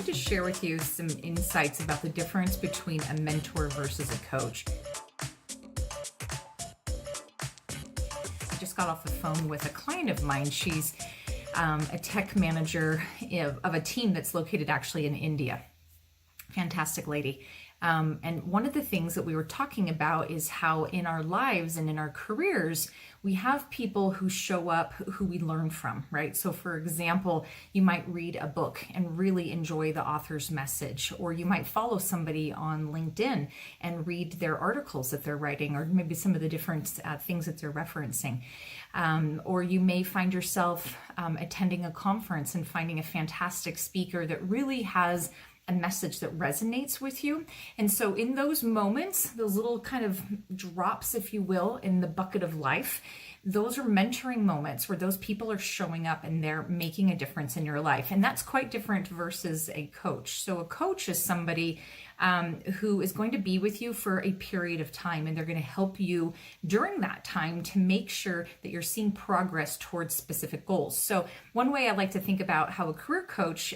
wanted to share with you some insights about the difference between a mentor versus a coach. I just got off the phone with a client of mine. She's a tech manager of a team that's located actually in India. Fantastic lady. And one of the things that we were talking about is how in our lives and in our careers, we have people who show up who we learn from, right? So for example, you might read a book and really enjoy the author's message, or you might follow somebody on LinkedIn and read their articles that they're writing, or maybe some of the different things that they're referencing. Or you may find yourself attending a conference and finding a fantastic speaker that really has a message that resonates with you. And so in those moments, those little kind of drops, if you will, in the bucket of life, those are mentoring moments where those people are showing up and they're making a difference in your life. And that's quite different versus a coach. So a coach is somebody who is going to be with you for a period of time, and they're going to help you during that time to make sure that you're seeing progress towards specific goals. So one way I like to think about how a career coach,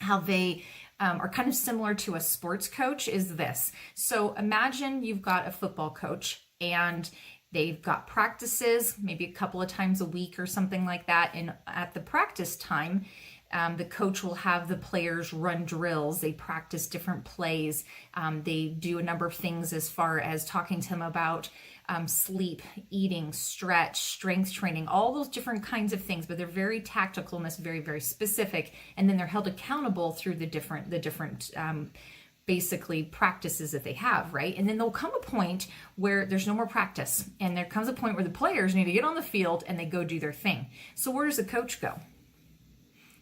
how they are kind of similar to a sports coach is this. So imagine you've got a football coach and they've got practices, maybe a couple of times a week or something like that. And at the practice time, the coach will have the players run drills. They practice different plays. They do a number of things as far as talking to them about sleep, eating, stretch, strength training, all those different kinds of things, but they're very tactical and that's very, very specific. And then they're held accountable through the different basically practices that they have, right? And then there'll come a point where there's no more practice. And there comes a point where the players need to get on the field and they go do their thing. So where does the coach go?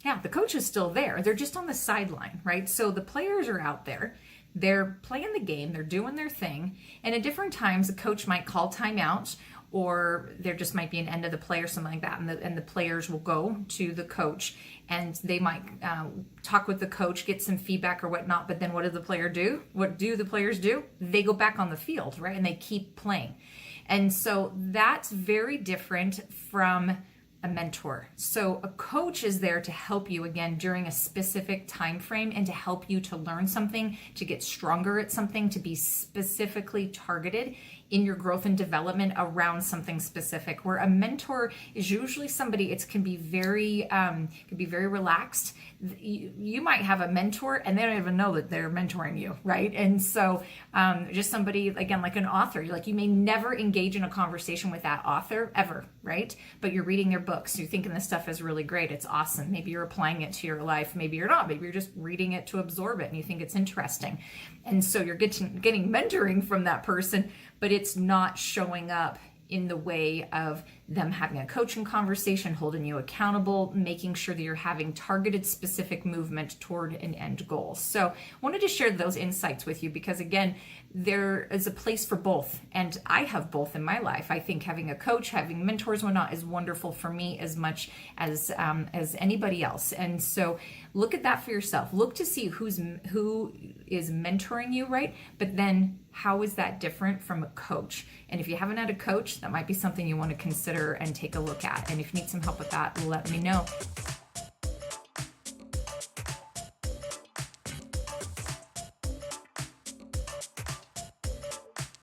Yeah, the coach is still there. They're just on the sideline, right? So the players are out there. They're playing the game. They're doing their thing. And at different times, the coach might call timeout, or there just might be an end of the play or something like that. And the players will go to the coach and they might talk with the coach, get some feedback or whatnot. But then what does the player do? What do the players do? They go back on the field, right? And they keep playing. And so that's very different from a mentor. So a coach is there to help you again during a specific time frame and to help you to learn something, to get stronger at something, to be specifically targeted in your growth and development around something specific. Where a mentor is usually somebody, it can be very relaxed. You might have a mentor and they don't even know that they're mentoring you, right? And so just somebody, again, like an author, you may never engage in a conversation with that author ever, right? But you're reading their books, you're thinking this stuff is really great, it's awesome. Maybe you're applying it to your life, maybe you're not, maybe you're just reading it to absorb it and you think it's interesting. And so you're getting mentoring from that person, but it's not showing up in the way of them having a coaching conversation, holding you accountable, making sure that you're having targeted specific movement toward an end goal. So I wanted to share those insights with you because again, there is a place for both. And I have both in my life. I think having a coach, having mentors, whatnot is wonderful for me as much as anybody else. And so look at that for yourself. Look to see who is mentoring you, right? But then how is that different from a coach? And if you haven't had a coach, that might be something you want to consider and take a look at. And if you need some help with that, let me know.